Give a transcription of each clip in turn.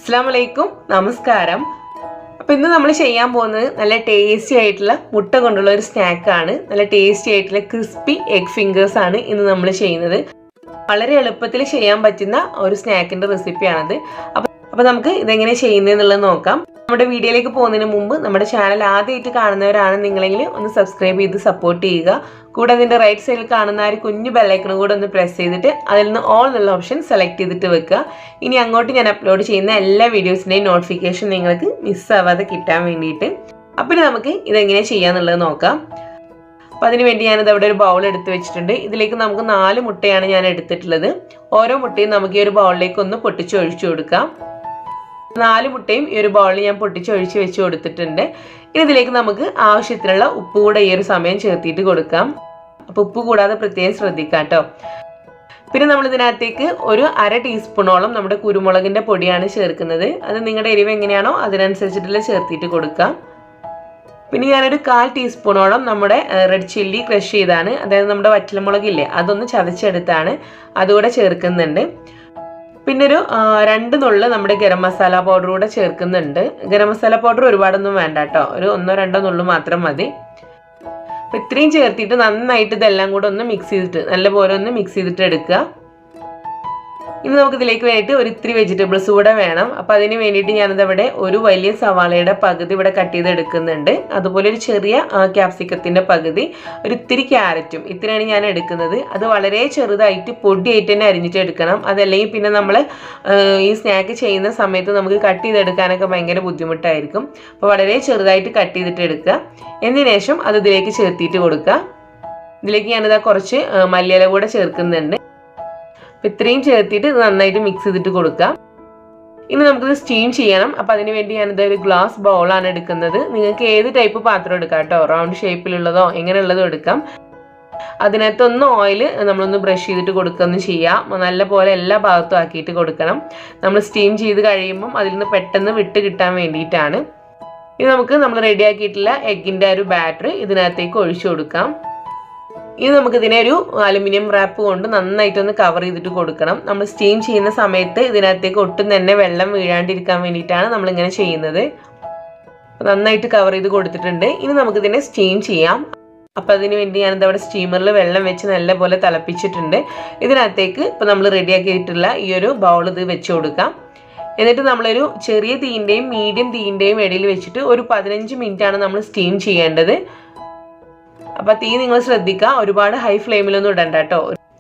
അസ്സലാമലൈക്കും നമസ്കാരം. അപ്പോൾ ഇന്ന് നമ്മൾ ചെയ്യാൻ പോകുന്നത് നല്ല ടേസ്റ്റി ആയിട്ടുള്ള മുട്ട കൊണ്ടുള്ള ഒരു സ്നാക്കാണ്. നല്ല ടേസ്റ്റി ആയിട്ടുള്ള ക്രിസ്പി എഗ് ഫിംഗേഴ്സ് ആണ് ഇന്ന് നമ്മൾ ചെയ്യുന്നത്. വളരെ എളുപ്പത്തിൽ ചെയ്യാൻ പറ്റുന്ന ഒരു സ്നാക്കിൻ്റെ റെസിപ്പിയാണത്. അപ്പോൾ നമുക്ക് ഇതെങ്ങനെ ചെയ്യുന്നതെന്നുള്ളത് നോക്കാം. നമ്മുടെ വീഡിയോയിലേക്ക് പോകുന്നതിന് മുമ്പ് നമ്മുടെ ചാനൽ ആദ്യമായിട്ട് കാണുന്നവരാണ് നിങ്ങളെങ്കിൽ ഒന്ന് സബ്സ്ക്രൈബ് ചെയ്ത് സപ്പോർട്ട് ചെയ്യുക. കൂടെ അതിൻ്റെ റൈറ്റ് സൈഡിൽ കാണുന്ന ഒരു കുഞ്ഞു ബെല്ലൈക്കണും കൂടെ ഒന്ന് പ്രസ് ചെയ്തിട്ട് അതിൽ നിന്ന് ഓൾ എന്നുള്ള ഓപ്ഷൻ സെലക്ട് ചെയ്തിട്ട് വെക്കുക. ഇനി അങ്ങോട്ട് ഞാൻ അപ്ലോഡ് ചെയ്യുന്ന എല്ലാ വീഡിയോസിൻ്റെയും നോട്ടിഫിക്കേഷൻ നിങ്ങൾക്ക് മിസ്സാവാതെ കിട്ടാൻ വേണ്ടിയിട്ട്. അപ്പോൾ നമുക്ക് ഇതെങ്ങനെ ചെയ്യാന്നുള്ളത് നോക്കാം. അപ്പോൾ അതിനുവേണ്ടി ഞാനിത് അവിടെ ഒരു ബൗൾ എടുത്ത് വെച്ചിട്ടുണ്ട്. ഇതിലേക്ക് നമുക്ക് 4 മുട്ടയാണ് ഞാൻ എടുത്തിട്ടുള്ളത്. ഓരോ മുട്ടയും നമുക്ക് ഈ ഒരു ബൗളിലേക്ക് ഒന്ന് പൊട്ടിച്ചൊഴിച്ചു കൊടുക്കാം. 4 മുട്ടയും ഈ ഒരു ബൗളിൽ ഞാൻ പൊട്ടിച്ചൊഴിച്ച് വെച്ച് കൊടുത്തിട്ടുണ്ട്. ഇനി ഇതിലേക്ക് നമുക്ക് ആവശ്യത്തിനുള്ള ഉപ്പ് കൂടെ ഈ ഒരു സമയം ചേർത്തിട്ട് കൊടുക്കാം. അപ്പോൾ ഉപ്പ് കൂടാതെ പ്രത്യേകം ശ്രദ്ധിക്കാം കേട്ടോ. പിന്നെ നമ്മൾ ഇതിനകത്തേക്ക് ഒരു 1/2 ടീസ്പൂണോളം നമ്മുടെ കുരുമുളകിൻ്റെ പൊടിയാണ് ചേർക്കുന്നത്. അത് നിങ്ങളുടെ എരിവ് എങ്ങനെയാണോ അതിനനുസരിച്ചിട്ടുള്ള ചേർത്തിട്ട് കൊടുക്കാം. പിന്നെ ഞാനൊരു 1/4 ടീസ്പൂണോളം നമ്മുടെ റെഡ് ചില്ലി ക്രഷ് ചെയ്താണ്, അതായത് നമ്മുടെ വറ്റൽമുളകില്ലേ അതൊന്ന് ചതച്ചെടുത്താണ്, അതുകൂടെ ചേർക്കുന്നുണ്ട്. പിന്നെ ഒരു 2 നുള്ള് നമ്മുടെ ഗരം മസാല പൗഡർ കൂടെ ചേർക്കുന്നുണ്ട്. ഗരം മസാല പൗഡർ ഒരുപാടൊന്നും വേണ്ട കേട്ടോ, ഒരു 1-2 നുള്ളു മാത്രം മതി. അപ്പം ഇത്രയും ചേർത്തിട്ട് നന്നായിട്ട് ഇതെല്ലാം കൂടെ ഒന്ന് മിക്സ് ചെയ്തിട്ട് നല്ലപോലെ ഒന്ന് മിക്സ് ചെയ്തിട്ട് എടുക്കുക. ഇനി നമുക്ക് ഇതിലേക്ക് വേണ്ടിയിട്ട് ഒരു ഇത്തിരി വെജിറ്റബിൾസ് കൂടെ വേണം. അപ്പോൾ അതിന് വേണ്ടിയിട്ട് ഞാനിതവിടെ ഒരു വലിയ സവാളയുടെ പകുതി ഇവിടെ കട്ട് ചെയ്ത് എടുക്കുന്നുണ്ട്. അതുപോലെ ഒരു ചെറിയ ക്യാപ്സിക്കത്തിൻ്റെ പകുതി, ഒരു ഇത്തിരി ക്യാരറ്റും, ഇത്രയാണ് ഞാൻ എടുക്കുന്നത്. അത് വളരെ ചെറുതായിട്ട് പൊടിയായിട്ട് തന്നെ അരിഞ്ഞിട്ട് എടുക്കണം. അതല്ലെങ്കിൽ പിന്നെ നമ്മൾ ഈ സ്നാക്ക് ചെയ്യുന്ന സമയത്ത് നമുക്ക് കട്ട് ചെയ്തെടുക്കാനൊക്കെ ഭയങ്കര ബുദ്ധിമുട്ടായിരിക്കും. അപ്പോൾ വളരെ ചെറുതായിട്ട് കട്ട് ചെയ്തിട്ട് എടുക്കുക. എന്നതിന് ശേഷം അത് ഇതിലേക്ക് ചേർത്തിട്ട് കൊടുക്കുക. ഇതിലേക്ക് ഞാനിതാ കുറച്ച് മല്ലിയില കൂടെ ചേർക്കുന്നുണ്ട്. അപ്പം ഇത്രയും ചേർത്തിട്ട് ഇത് നന്നായിട്ട് മിക്സ് ചെയ്തിട്ട് കൊടുക്കാം. ഇനി നമുക്കിത് സ്റ്റീം ചെയ്യണം. അപ്പം അതിന് വേണ്ടി ഞാനിത് ഒരു ഗ്ലാസ് ബൗളാണ് എടുക്കുന്നത്. നിങ്ങൾക്ക് ഏത് ടൈപ്പ് പാത്രം എടുക്കാം കേട്ടോ, റൗണ്ട് ഷേപ്പിലുള്ളതോ എങ്ങനെയുള്ളതോ എടുക്കാം. അതിനകത്തൊന്ന് ഓയിൽ നമ്മളൊന്ന് ബ്രഷ് ചെയ്തിട്ട് കൊടുക്കുകയൊന്നും ചെയ്യാം. നല്ല പോലെ എല്ലാ ഭാഗത്തും ആക്കിയിട്ട് കൊടുക്കണം. നമ്മൾ സ്റ്റീം ചെയ്ത് കഴിയുമ്പം അതിൽ നിന്ന് പെട്ടെന്ന് വിട്ട് കിട്ടാൻ വേണ്ടിയിട്ടാണ്. ഇനി നമുക്ക് നമ്മൾ റെഡിയാക്കിയിട്ടുള്ള എഗ്ഗിൻ്റെ ഒരു ബാറ്റർ ഇതിനകത്തേക്ക് ഒഴിച്ചു കൊടുക്കാം. ഇനി നമുക്കിതിനെ ഒരു അലുമിനിയം റാപ്പ് കൊണ്ട് നന്നായിട്ടൊന്ന് കവർ ചെയ്തിട്ട് കൊടുക്കണം. നമ്മൾ സ്റ്റീം ചെയ്യുന്ന സമയത്ത് ഇതിനകത്തേക്ക് ഒട്ടും തന്നെ വെള്ളം വീഴാണ്ടിരിക്കാൻ വേണ്ടിയിട്ടാണ് നമ്മളിങ്ങനെ ചെയ്യുന്നത്. നന്നായിട്ട് കവർ ചെയ്ത് കൊടുത്തിട്ടുണ്ട്. ഇനി നമുക്കിതിനെ സ്റ്റീം ചെയ്യാം. അപ്പോൾ അതിന് വേണ്ടി ഞാനിതവിടെ സ്റ്റീമറിൽ വെള്ളം വെച്ച് നല്ലപോലെ തിളപ്പിച്ചിട്ടുണ്ട്. ഇതിനകത്തേക്ക് ഇപ്പോൾ നമ്മൾ റെഡിയാക്കിയിട്ടുള്ള ഈ ഒരു ബൗൾ ഇത് വെച്ച് കൊടുക്കാം. എന്നിട്ട് നമ്മളൊരു ചെറിയ തീൻ്റെയും മീഡിയം തീൻ്റെയും ഇടയിൽ വെച്ചിട്ട് ഒരു 15 മിനിറ്റാണ് നമ്മൾ സ്റ്റീം ചെയ്യേണ്ടത്. അപ്പോൾ തീ നിങ്ങൾ ശ്രദ്ധിക്കുക, ഒരുപാട് ഹൈ ഫ്ലെയിമിലൊന്നും ഇടണ്ട കേട്ടോ.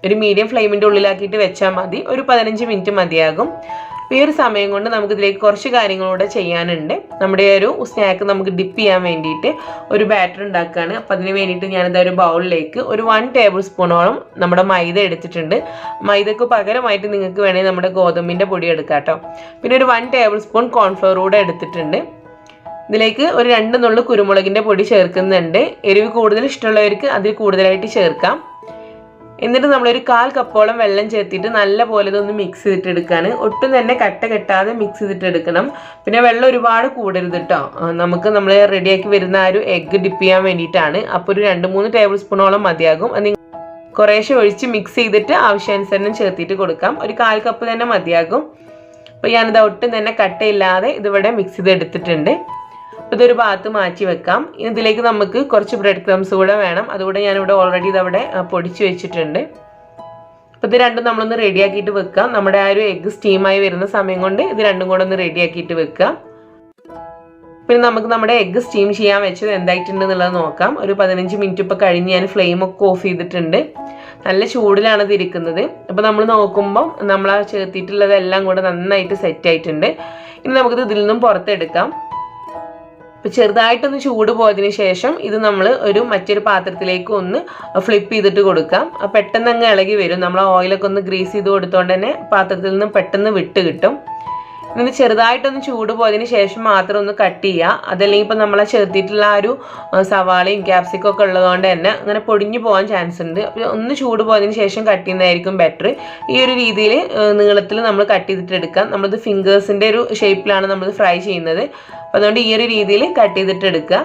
ഒരു മീഡിയം ഫ്ലെയിമിൻ്റെ ഉള്ളിലാക്കിയിട്ട് വെച്ചാൽ മതി. ഒരു 15 മിനിറ്റ് മതിയാകും. അപ്പോൾ ഈ ഒരു സമയം കൊണ്ട് നമുക്കിതിലേക്ക് കുറച്ച് കാര്യങ്ങളൂടെ ചെയ്യാനുണ്ട്. നമ്മുടെ ഒരു സ്നാക്ക് നമുക്ക് ഡിപ്പ് ചെയ്യാൻ വേണ്ടിയിട്ട് ഒരു ബാറ്റർ ഉണ്ടാക്കുകയാണ്. അപ്പോൾ അതിന് വേണ്ടിയിട്ട് ഞാനിത് ഒരു ബൗളിലേക്ക് ഒരു 1 ടേബിൾ സ്പൂണോളം നമ്മുടെ മൈദ എടുത്തിട്ടുണ്ട്. മൈദക്ക് പകരമായിട്ട് നിങ്ങൾക്ക് വേണമെങ്കിൽ നമ്മുടെ ഗോതമ്പിൻ്റെ പൊടി എടുക്കാം കേട്ടോ. പിന്നെ ഒരു 1 ടേബിൾ സ്പൂൺ കോൺഫ്ലവർ കൂടെ എടുത്തിട്ടുണ്ട്. ഇതിലേക്ക് ഒരു 2 നുള്ളു കുരുമുളകിൻ്റെ പൊടി ചേർക്കുന്നുണ്ട്. എരിവ് കൂടുതൽ ഇഷ്ടമുള്ളവർക്ക് അതിൽ കൂടുതലായിട്ട് ചേർക്കാം. എന്നിട്ട് നമ്മളൊരു 1/4 കപ്പോളം വെള്ളം ചേർത്തിട്ട് നല്ല പോലെ ഇതൊന്ന് മിക്സ് ചെയ്തിട്ട് എടുക്കുകയാണ്. ഒട്ടും തന്നെ കട്ട കെട്ടാതെ മിക്സ് ചെയ്തിട്ട് എടുക്കണം. പിന്നെ വെള്ളം ഒരുപാട് കൂടരുത് കേട്ടോ. നമ്മൾ റെഡിയാക്കി വരുന്ന ആ ഒരു എഗ്ഗ് ഡിപ്പ് ചെയ്യാൻ വേണ്ടിയിട്ടാണ്. അപ്പോൾ ഒരു 2-3 ടേബിൾ സ്പൂണോളം മതിയാകും. അത് കുറേശ്ശെ ഒഴിച്ച് മിക്സ് ചെയ്തിട്ട് ആവശ്യാനുസരണം ചേർത്തിട്ട് കൊടുക്കാം. ഒരു 1/4 കപ്പ് തന്നെ മതിയാകും. അപ്പോൾ ഞാനിത് ഒട്ടും തന്നെ കട്ടയില്ലാതെ ഇതിവിടെ മിക്സ് ചെയ്ത് എടുത്തിട്ടുണ്ട്. ഇതൊരു ഭാഗത്ത് മാറ്റി വെക്കാം. ഇതിലേക്ക് നമുക്ക് കുറച്ച് ബ്രെഡ് ക്രംസ് കൂടെ വേണം. അതുകൂടെ ഞാനിവിടെ ഓൾറെഡി ഇതവിടെ പൊടിച്ച് വെച്ചിട്ടുണ്ട്. അപ്പോൾ ഇത് രണ്ടും നമ്മളൊന്ന് റെഡിയാക്കിയിട്ട് വെക്കാം. നമ്മുടെ ആ ഒരു എഗ്ഗ് സ്റ്റീമായി വരുന്ന സമയം കൊണ്ട് ഇത് രണ്ടും കൂടെ ഒന്ന് റെഡിയാക്കിയിട്ട് വെക്കാം. പിന്നെ നമുക്ക് നമ്മുടെ എഗ്ഗ് സ്റ്റീം ചെയ്യാൻ വെച്ചത് എന്തായിട്ടുണ്ട് എന്നുള്ളത് നോക്കാം. ഒരു 15 മിനിറ്റ് ഇപ്പോൾ കഴിഞ്ഞ് ഞാൻ ഫ്ലെയിമൊക്കെ ഓഫ് ചെയ്തിട്ടുണ്ട്. നല്ല ചൂടിലാണ് ഇത് ഇരിക്കുന്നത്. അപ്പോൾ നമ്മൾ നോക്കുമ്പം നമ്മൾ ആ ചേർത്തിട്ടുള്ളതെല്ലാം കൂടെ നന്നായിട്ട് സെറ്റായിട്ടുണ്ട്. ഇനി നമുക്കിത് ഇതിൽ നിന്നും പുറത്തെടുക്കാം. അപ്പോൾ ചെറുതായിട്ടൊന്ന് ചൂട് പോയതിന് ശേഷം ഇത് നമ്മൾ മറ്റൊരു പാത്രത്തിലേക്ക് ഒന്ന് ഫ്ലിപ്പ് ചെയ്തിട്ട് കൊടുക്കാം. പെട്ടെന്ന് അങ്ങ് ഇളകി വരും. നമ്മൾ ഓയിലൊക്കെ ഒന്ന് ഗ്രീസ് ചെയ്ത് കൊടുത്തോണ്ട് തന്നെ പാത്രത്തിൽ നിന്ന് പെട്ടെന്ന് വിട്ട് കിട്ടും. ഇനി ചെറുതായിട്ടൊന്ന് ചൂട് പോയതിന് ശേഷം മാത്രം ഒന്ന് കട്ട് ചെയ്യുക. അതല്ലെങ്കിൽ ഇപ്പം നമ്മൾ ചേർത്തിട്ടുള്ള ആ ഒരു സവാളയും ക്യാപ്സിക്കും ഒക്കെ ഉള്ളതുകൊണ്ട് തന്നെ അങ്ങനെ പൊടിഞ്ഞു പോകാൻ ചാൻസ് ഉണ്ട്. അപ്പോൾ ഒന്ന് ചൂട് പോയതിന് ശേഷം കട്ട് ചെയ്യുന്നതായിരിക്കും ബെറ്റർ. ഈ ഒരു രീതിയിൽ നീളത്തിൽ നമ്മൾ കട്ട് ചെയ്തിട്ട് എടുക്കാം. നമ്മളിത് ഫിംഗേഴ്സിൻ്റെ ഒരു ഷേപ്പിലാണ് നമ്മളിത് ഫ്രൈ ചെയ്യുന്നത്. അപ്പോൾ അതുകൊണ്ട് ഈ ഒരു രീതിയിൽ കട്ട് ചെയ്തിട്ട് എടുക്കുക.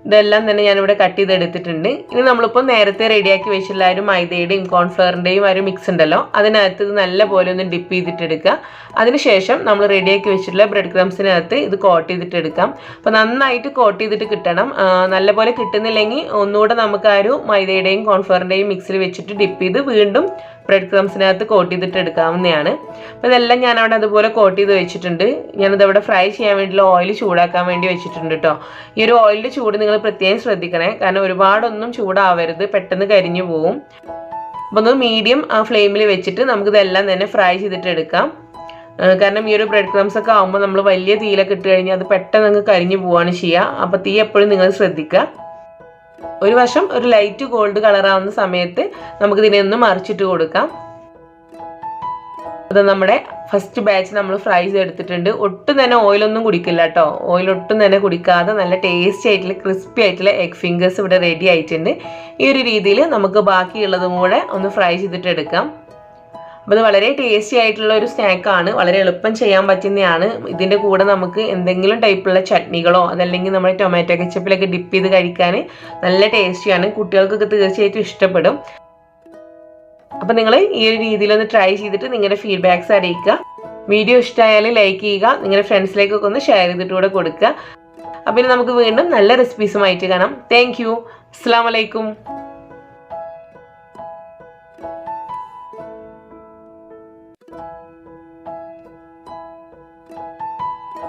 ഇതെല്ലാം തന്നെ ഞാനിവിടെ കട്ട് ചെയ്തെടുത്തിട്ടുണ്ട്. ഇനി നമ്മളിപ്പോൾ നേരത്തെ റെഡിയാക്കി വെച്ചിട്ടുള്ള ഒരു മൈദയുടെയും കോൺഫ്ലവറിൻ്റെയും ഒരു മിക്സ് ഉണ്ടല്ലോ, അതിനകത്ത് ഇത് നല്ലപോലെ ഒന്ന് ഡിപ്പ് ചെയ്തിട്ടെടുക്കുക. അതിനുശേഷം നമ്മൾ റെഡിയാക്കി വെച്ചിട്ടുള്ള ബ്രെഡ് ക്രംസിനകത്ത് ഇത് കോട്ട് ചെയ്തിട്ടെടുക്കാം. അപ്പോൾ നന്നായിട്ട് കോട്ട് ചെയ്തിട്ട് കിട്ടണം. നല്ലപോലെ കിട്ടുന്നില്ലെങ്കിൽ ഒന്നുകൂടെ നമുക്ക് ആ ഒരു മൈദയുടെയും കോൺഫ്ലവറിൻ്റെയും മിക്സിൽ വെച്ചിട്ട് ഡിപ്പ് ചെയ്ത് വീണ്ടും ബ്രെഡ് ക്രംസിനകത്ത് കോട്ട് ചെയ്തിട്ട് എടുക്കാവുന്നതാണ്. അപ്പോൾ ഇതെല്ലാം ഞാൻ അവിടെ അതുപോലെ കോട്ട് ചെയ്ത് വെച്ചിട്ടുണ്ട്. ഞാനിതവിടെ ഫ്രൈ ചെയ്യാൻ വേണ്ടിയുള്ള ഓയിൽ ചൂടാക്കാൻ വേണ്ടി വെച്ചിട്ടുണ്ട് കേട്ടോ. ഈ ഒരു ഓയിലിൻ്റെ ചൂട് നിങ്ങൾ പ്രത്യേകം ശ്രദ്ധിക്കണേ, കാരണം ഒരുപാടൊന്നും ചൂടാവരുത്, പെട്ടെന്ന് കരിഞ്ഞു പോകും. അപ്പോൾ ഒന്ന് മീഡിയം ഫ്ലെയിമിൽ വെച്ചിട്ട് നമുക്കിതെല്ലാം തന്നെ ഫ്രൈ ചെയ്തിട്ട് എടുക്കാം. കാരണം ഈ ഒരു ബ്രെഡ് ക്രംസ് ഒക്കെ ആകുമ്പോൾ നമ്മൾ വലിയ തീയിലൊക്കെ ഇട്ട് കഴിഞ്ഞാൽ അത് പെട്ടെന്ന് അങ്ങ് കരിഞ്ഞു പോവുകയാണ് ചെയ്യുക. അപ്പോൾ തീ എപ്പോഴും നിങ്ങൾ ശ്രദ്ധിക്കുക. ഒരു വശം ഒരു ലൈറ്റ് ഗോൾഡ് കളറാവുന്ന സമയത്ത് നമുക്കിതിനെ ഒന്ന് മറിച്ചിട്ട് കൊടുക്കാം. അത് നമ്മുടെ ഫസ്റ്റ് ബാച്ച് നമ്മൾ ഫ്രൈ ചെയ്തെടുത്തിട്ടുണ്ട്. ഒട്ടും തന്നെ ഓയിലൊന്നും കുടിക്കില്ല കേട്ടോ. ഓയിൽ ഒട്ടും തന്നെ കുടിക്കാതെ നല്ല ടേസ്റ്റി ആയിട്ടുള്ള ക്രിസ്പി ആയിട്ടുള്ള എഗ് ഫിംഗേഴ്സ് ഇവിടെ റെഡി ആയിട്ടുണ്ട്. ഈ ഒരു രീതിയിൽ നമുക്ക് ബാക്കിയുള്ളതും കൂടെ ഒന്ന് ഫ്രൈ ചെയ്തിട്ട് എടുക്കാം. അപ്പോൾ ഇത് വളരെ ടേസ്റ്റി ആയിട്ടുള്ള ഒരു സ്നാക്കാണ്, വളരെ എളുപ്പം ചെയ്യാൻ പറ്റുന്നതാണ്. ഇതിൻ്റെ കൂടെ നമുക്ക് എന്തെങ്കിലും ടൈപ്പുള്ള ചട്നികളോ അതല്ലെങ്കിൽ നമ്മൾ ടൊമാറ്റോ കെച്ചപ്പിലൊക്കെ ഡിപ്പ് ചെയ്ത് കഴിക്കാൻ നല്ല ടേസ്റ്റിയാണ്. കുട്ടികൾക്കൊക്കെ തീർച്ചയായിട്ടും ഇഷ്ടപ്പെടും. അപ്പോൾ നിങ്ങൾ ഈ ഒരു രീതിയിലൊന്ന് ട്രൈ ചെയ്തിട്ട് നിങ്ങളുടെ ഫീഡ്ബാക്ക്സ് അറിയിക്കുക. വീഡിയോ ഇഷ്ടമായാലും ലൈക്ക് ചെയ്യുക, നിങ്ങളുടെ ഫ്രണ്ട്സിലേക്കൊക്കെ ഒന്ന് ഷെയർ ചെയ്തിട്ട് കൂടെ കൊടുക്കുക. അപ്പോൾ ഇനി നമുക്ക് വീണ്ടും നല്ല റെസിപ്പീസുമായിട്ട് കാണാം. Thank you. അസ്സലാമു അലൈക്കും.